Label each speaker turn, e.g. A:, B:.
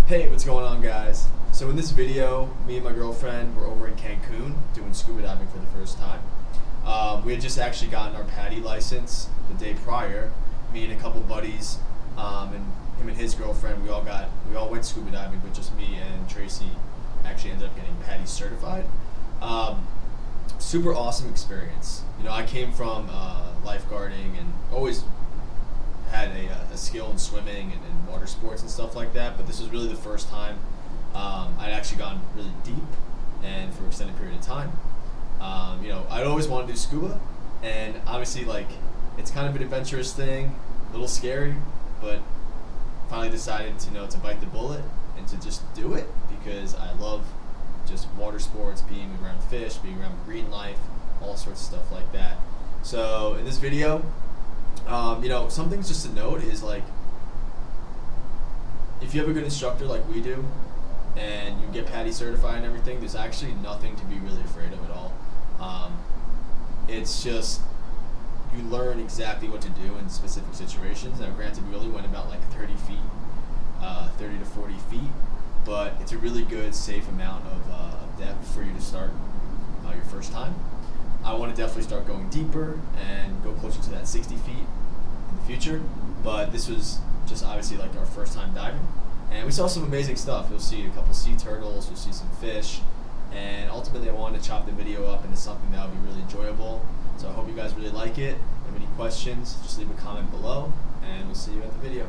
A: Hey, what's going on, guys? So in this video, me and my girlfriend were over in Cancun doing scuba diving for the first time. We had just actually gotten our PADI license the day prior. Me and a couple buddies, and him and his girlfriend, we all went scuba diving, but just me and Tracy actually ended up getting PADI certified. Super awesome experience. You know, I came from lifeguarding and always had a skill in swimming and water sports and stuff like that, but this was really the first time I'd actually gone really deep and for an extended period of time. You know, I'd always wanted to do scuba, and obviously, like, it's kind of an adventurous thing, a little scary, but finally decided to bite the bullet and to just do it because I love just water sports, being around fish, being around marine life, all sorts of stuff like that. So in this video, some things just to note is, like, if you have a good instructor like we do and you get PADI certified and everything, there's actually nothing to be really afraid of at all. It's just you learn exactly what to do in specific situations. Now, granted, we only went about like 30 feet, 30 to 40 feet, but it's a really good, safe amount of depth for you to start your first time. I want to definitely start going deeper and go closer to that 60 feet in the future, but this was just obviously like our first time diving, and we saw some amazing stuff. You'll see a couple sea turtles, you'll see some fish, and ultimately I wanted to chop the video up into something that would be really enjoyable. So I hope you guys really like it. If you have any questions, just leave a comment below, and we'll see you at the video.